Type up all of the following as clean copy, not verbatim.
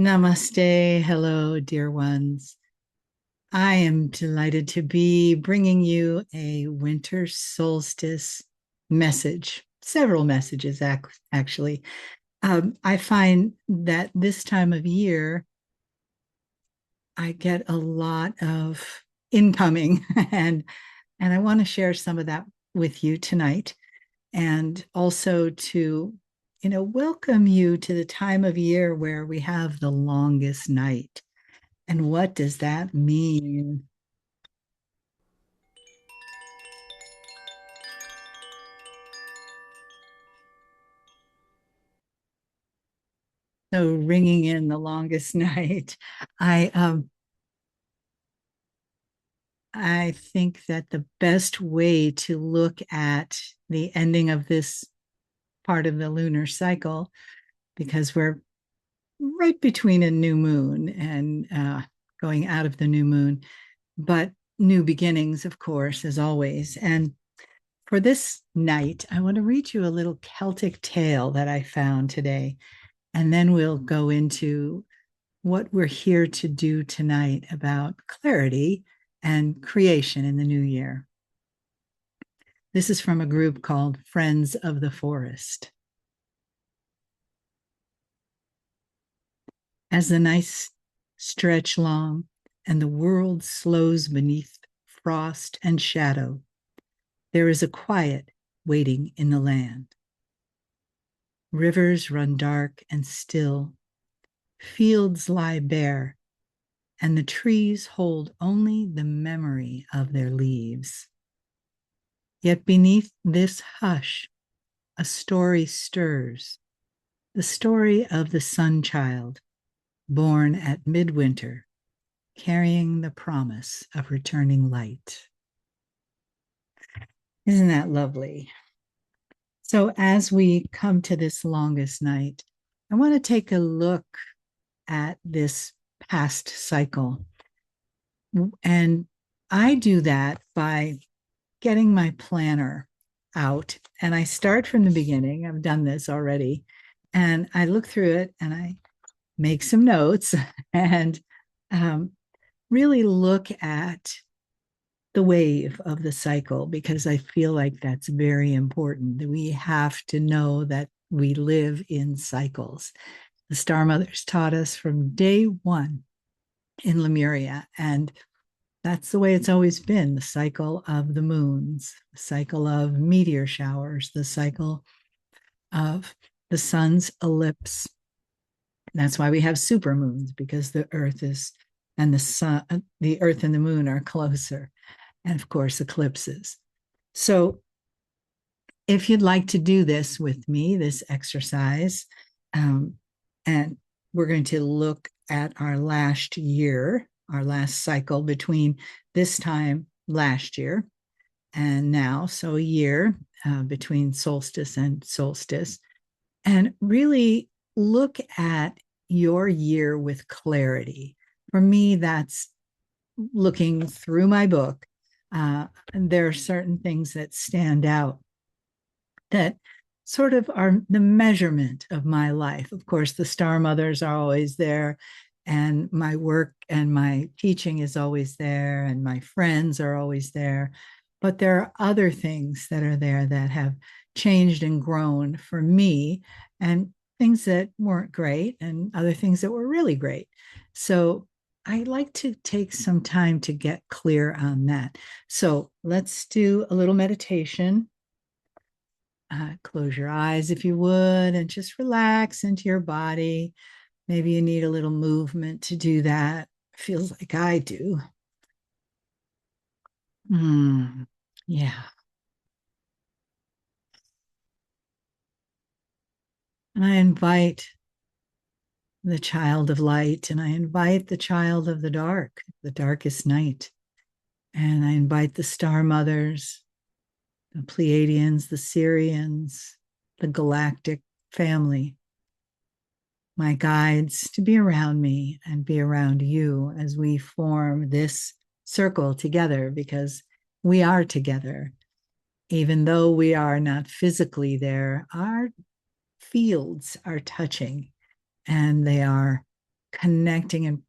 Namaste. Hello, dear ones. I am delighted to be bringing you a winter solstice message, several messages, actually. I find that this time of year, I get a lot of incoming, and I want to share some of that with you tonight, and also to welcome you to the time of year where we have the longest night. And what does that mean? So ringing in the longest night. I um I think that the best way to look at the ending of this part of the lunar cycle, because we're right between a new moon and going out of the new moon, but new beginnings, of course, as always. And for this night, I want to read you a little Celtic tale that I found today, and then we'll go into what we're here to do tonight about clarity and creation in the new year. This is from a group called Friends of the Forest. As the nights stretch long and the world slows beneath frost and shadow, there is a quiet waiting in the land. Rivers run dark and still, fields lie bare, and the trees hold only the memory of their leaves. Yet beneath this hush, a story stirs, the story of the sun child, born at midwinter, carrying the promise of returning light. Isn't that lovely? So, as we come to this longest night, I want to take a look at this past cycle. And I do that by getting my planner out, and I start from the beginning. I've done this already. And I look through it and I make some notes and um, really look at the wave of the cycle, because I feel like that's very important. We have to know that we live in cycles. The Star Mothers taught us from day one in Lemuria, and that's the way it's always been: the cycle of the moons, the cycle of meteor showers, the cycle of the sun's ellipse. That's why we have super moons, because the earth is and the sun, the earth and the moon are closer, and of course eclipses. So if you'd like to do this with me, this exercise, um, and we're going to look at our last year, our last cycle between this time last year and now, so a year between solstice and solstice, and really look at your year with clarity. For me, that's looking through my book. And there are certain things that stand out that sort of are the measurement of my life. Of course, the star mothers are always there, and my work and my teaching is always there, and my friends are always there. But there are other things that are there that have changed and grown for me, and things that weren't great, and other things that were really great. So I like to take some time to get clear on that. So let's do a little meditation. Close your eyes if you would, and just relax into your body. Maybe you need a little movement to do that. Feels like I do. Yeah. And I invite the child of light, and I invite the child of the dark, the darkest night. And I invite the star mothers, the Pleiadians, the Syrians, the galactic family, my guides, to be around me and be around you as we form this circle together, because we are together. Even though we are not physically there, our fields are touching, and they are connecting and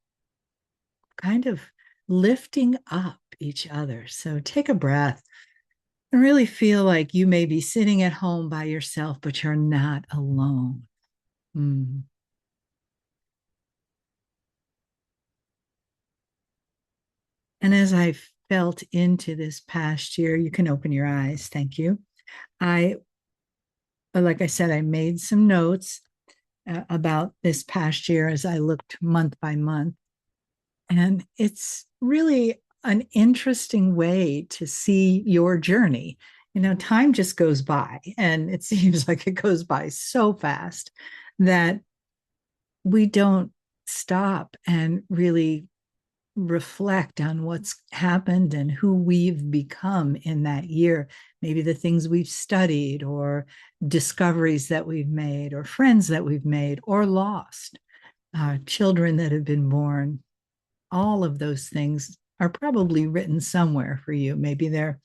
kind of lifting up each other. So take a breath and really feel like you may be sitting at home by yourself, but you're not alone. Mm. And as I felt into this past year, you can open your eyes. Thank you. I, like I said, I made some notes about this past year as I looked month by month. And it's really an interesting way to see your journey. You know, time just goes by, and it seems like it goes by so fast that we don't stop and really reflect on what's happened and who we've become in that year. Maybe the things we've studied, or discoveries that we've made, or friends that we've made or lost, children that have been born. All of those things are probably written somewhere for you. Maybe they're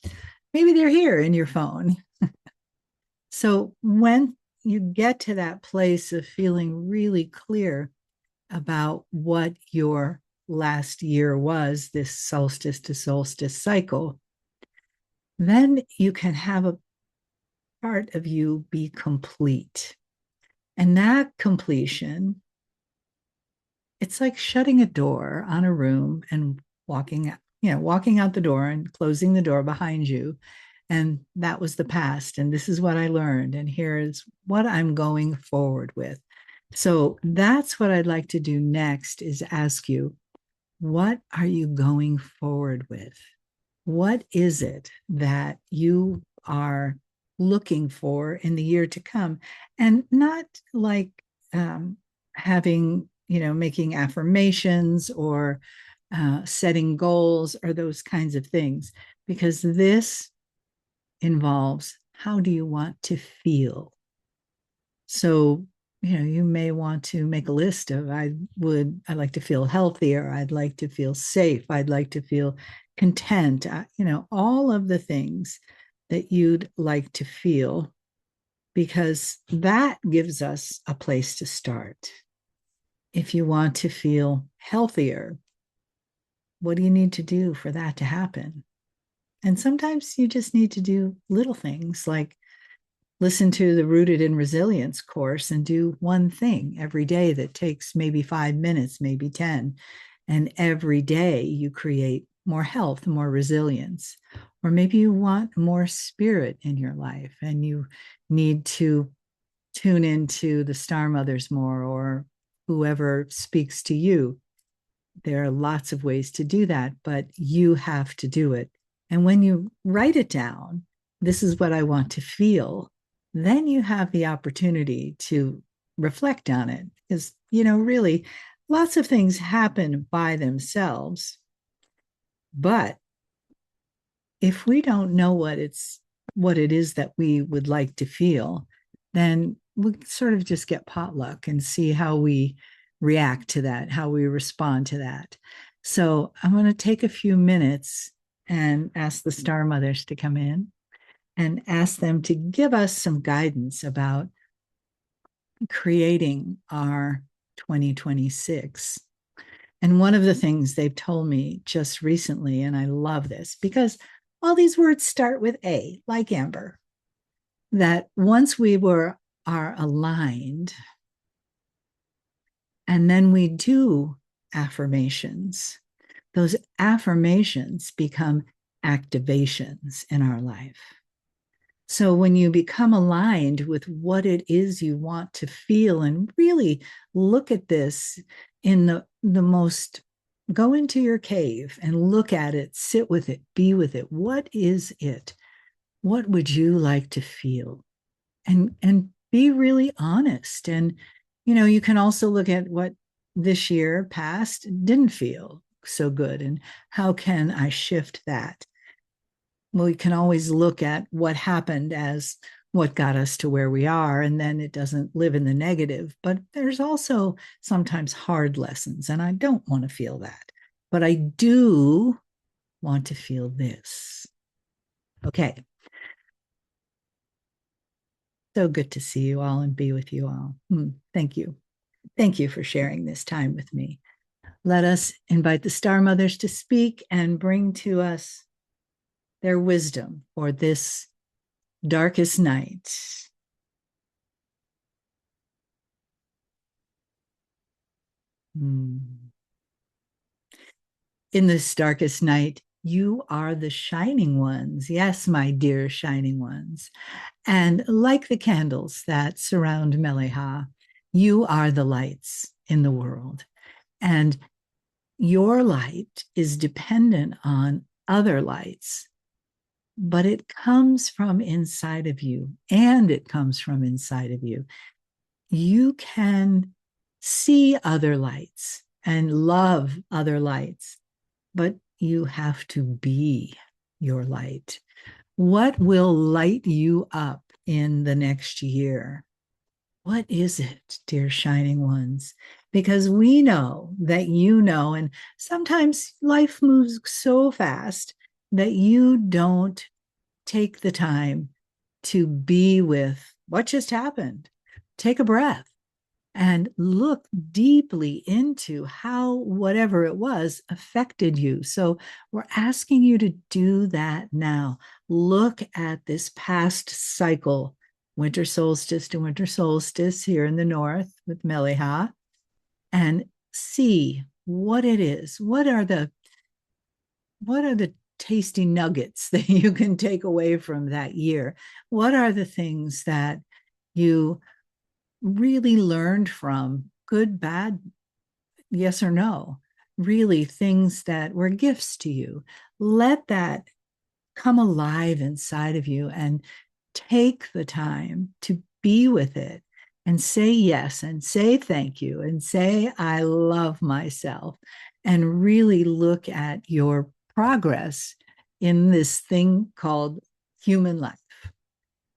here in your phone. So when you get to that place of feeling really clear about what your last year was, this solstice to solstice cycle, then you can have a part of you be complete. And that completion, it's like shutting a door on a room and walking out the door and closing the door behind you. And that was the past. And this is what I learned. And here's what I'm going forward with. So that's what I'd like to do next, is ask you, what are you going forward with? What is it that you are looking for in the year to come? And not like having, making affirmations or setting goals or those kinds of things, because this involves, how do you want to feel? So, you may want to make a list of, I'd like to feel healthier. I'd like to feel safe. I'd like to feel content, all of the things that you'd like to feel, because that gives us a place to start. If you want to feel healthier, what do you need to do for that to happen? And sometimes you just need to do little things like listen to the Rooted in Resilience course and do one thing every day that takes maybe 5 minutes, maybe 10. And every day you create more health, more resilience. Or maybe you want more spirit in your life and you need to tune into the star mothers more, or whoever speaks to you. There are lots of ways to do that, but you have to do it. And when you write it down, this is what I want to feel, then you have the opportunity to reflect on it. Because, really, lots of things happen by themselves. But if we don't know what it is that we would like to feel, then we sort of just get potluck and see how we react to that, how we respond to that. So I'm going to take a few minutes and ask the star mothers to come in and ask them to give us some guidance about creating our 2026. And one of the things they've told me just recently, and I love this because all these words start with A, like Amber, that once are aligned, and then we do affirmations, those affirmations become activations in our life. So when you become aligned with what it is you want to feel, and really look at this in the most, go into your cave and look at it, sit with it, be with it. What is it? What would you like to feel? And be really honest. And you can also look at what this year past didn't feel so good, and how can I shift that? Well, we can always look at what happened as what got us to where we are, and then it doesn't live in the negative. But there's also sometimes hard lessons, and I don't want to feel that. But I do want to feel this. Okay. So good to see you all and be with you all. Thank you. Thank you for sharing this time with me. Let us invite the Star Mothers to speak and bring to us their wisdom for this darkest night. Hmm. In this darkest night, you are the shining ones. Yes, my dear shining ones. And like the candles that surround Meleha, you are the lights in the world. And your light is dependent on other lights, but it comes from inside of you, and it comes from inside of you. You can see other lights and love other lights, but you have to be your light. What will light you up in the next year? What is it, dear shining ones? Because we know that you know, and sometimes life moves so fast that you don't take the time to be with what just happened. Take a breath and look deeply into how whatever it was affected you. So we're asking you to do that now. Look at this past cycle, winter solstice to winter solstice here in the north with Meleha, and see what it is. What are the tasty nuggets that you can take away from that year? What are the things that you really learned from, good, bad, yes or no? Really, things that were gifts to you. Let that come alive inside of you and take the time to be with it and say yes and say thank you and say, I love myself, and really look at your progress in this thing called human life.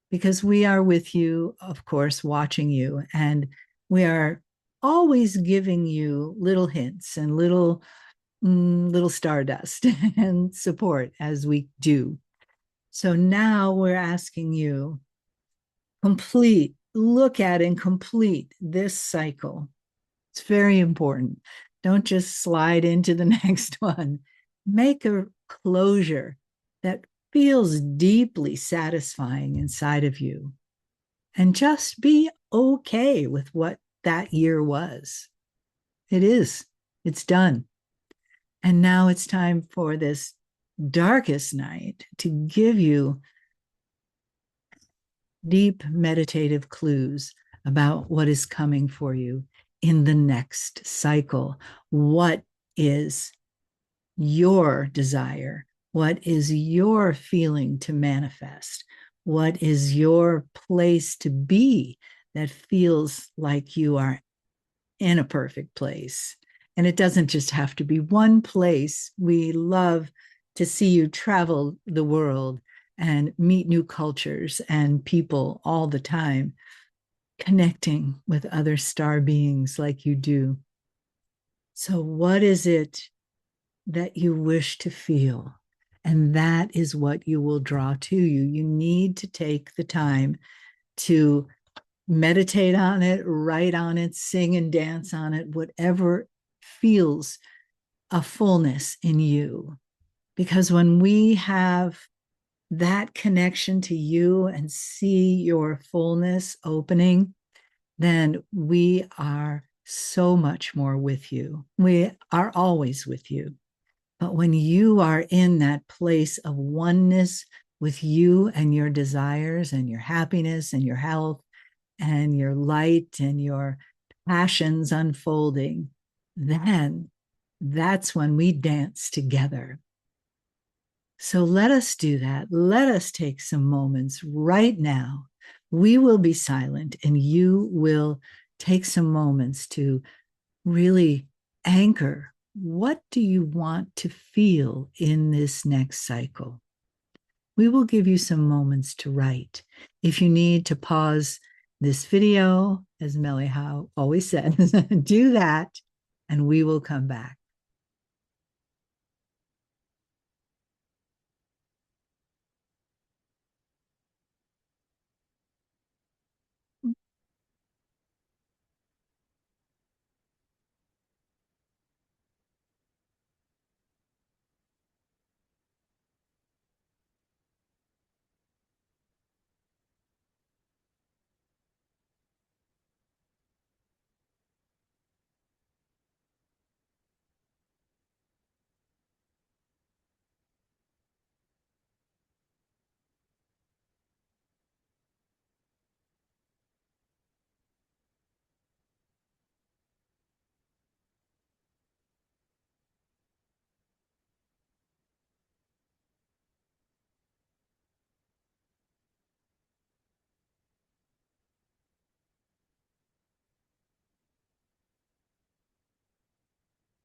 Because we are with you, of course, watching you, and we are always giving you little hints and little stardust and support as we do. So now we're asking you, look at and complete this cycle. It's very important. Don't just slide into the next one. Make a closure that feels deeply satisfying inside of you, and just be okay with what that year was. It is, it's done. And now it's time for this darkest night to give you deep meditative clues about what is coming for you in the next cycle. What is your desire? What is your feeling to manifest? What is your place to be that feels like you are in a perfect place? And it doesn't just have to be one place. We love to see you travel the world and meet new cultures and people all the time, connecting with other star beings like you do. So, what is it that you wish to feel? And that is what you will draw to you. You need to take the time to meditate on it, write on it, sing and dance on it, whatever feels a fullness in you. Because when we have that connection to you and see your fullness opening, then we are so much more with you. We are always with you. But when you are in that place of oneness with you and your desires and your happiness and your health and your light and your passions unfolding, then that's when we dance together. So let us do that. Let us take some moments right now. We will be silent and you will take some moments to really anchor. What do you want to feel in this next cycle? We will give you some moments to write. If you need to pause this video, as Meleha always says, do that and we will come back.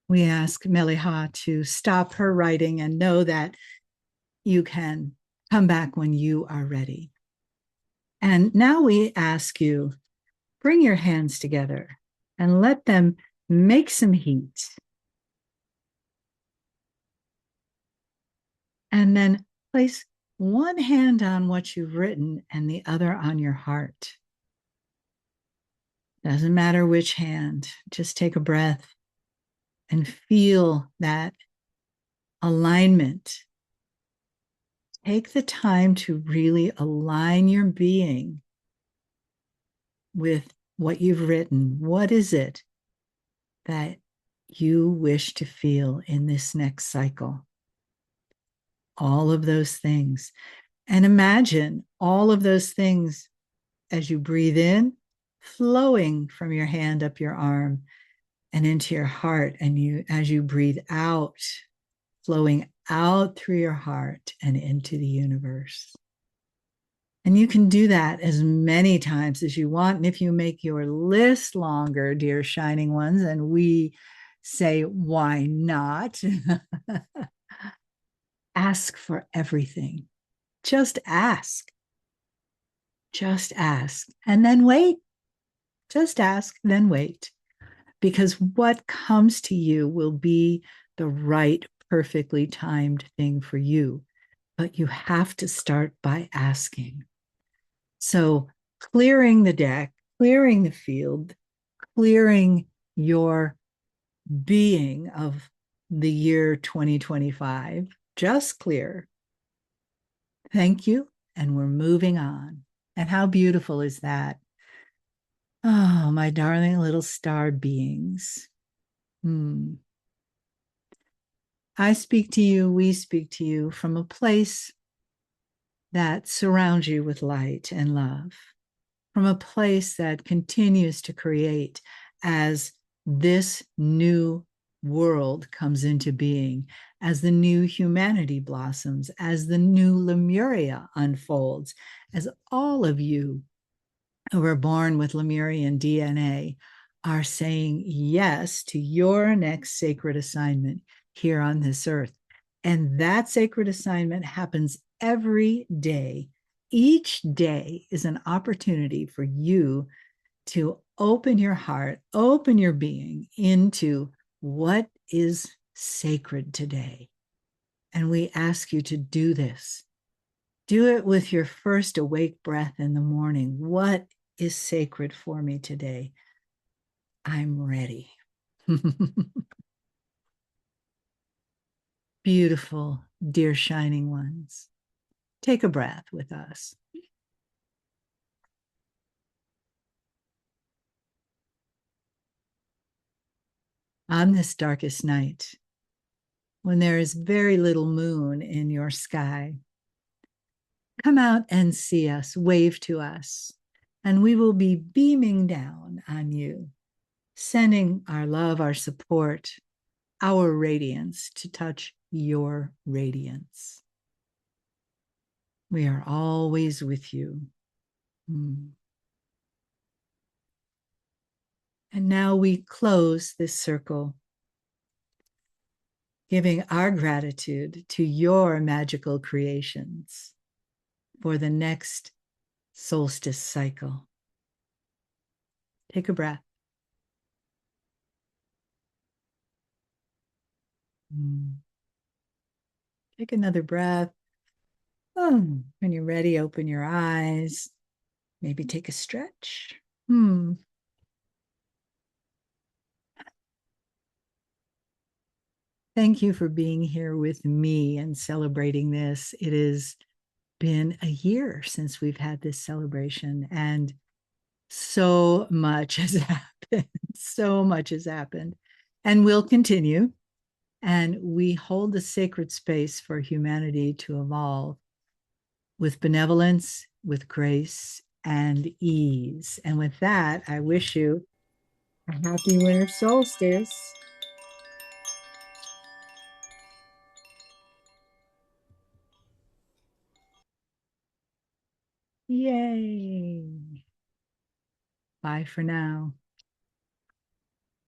We ask Meleha to stop her writing and know that you can come back when you are ready. And now we ask you, bring your hands together and let them make some heat. And then place one hand on what you've written and the other on your heart. Doesn't matter which hand, just take a breath and feel that alignment. Take the time to really align your being with what you've written. What is it that you wish to feel in this next cycle? All of those things. And imagine all of those things as you breathe in, flowing from your hand up your arm and into your heart. And you, as you breathe out, flowing out through your heart and into the universe. And you can do that as many times as you want. And if you make your list longer, dear shining ones, and we say, why not? Ask for everything. Just ask. Just ask. And then wait. Just ask, then wait. Because what comes to you will be the right, perfectly timed thing for you. But you have to start by asking. So clearing the deck, clearing the field, clearing your being of the year 2025, just clear. Thank you. And we're moving on. And how beautiful is that? Oh, my darling little star beings. I speak to you, we speak to you from a place that surrounds you with light and love, from a place that continues to create as this new world comes into being, as the new humanity blossoms, as the new Lemuria unfolds, as all of you who were born with Lemurian DNA are saying yes to your next sacred assignment here on this earth. And that sacred assignment happens every day. Each day is an opportunity for you to open your heart, open your being into what is sacred today. And we ask you to do this. Do it with your first awake breath in the morning. What is sacred for me today? I'm ready. Beautiful, dear shining ones. Take a breath with us. On this darkest night, when there is very little moon in your sky, come out and see us, wave to us, and we will be beaming down on you, sending our love, our support, our radiance to touch your radiance. We are always with you. And now we close this circle, giving our gratitude to your magical creations for the next solstice cycle. Take a breath. Take another breath. When you're ready, open your eyes. Maybe take a stretch. Thank you for being here with me and celebrating this. It has been a year since we've had this celebration, and so much has happened. So much has happened and will continue. And we hold the sacred space for humanity to evolve with benevolence, with grace, and ease. And with that, I wish you a happy winter solstice. Yay. Bye for now.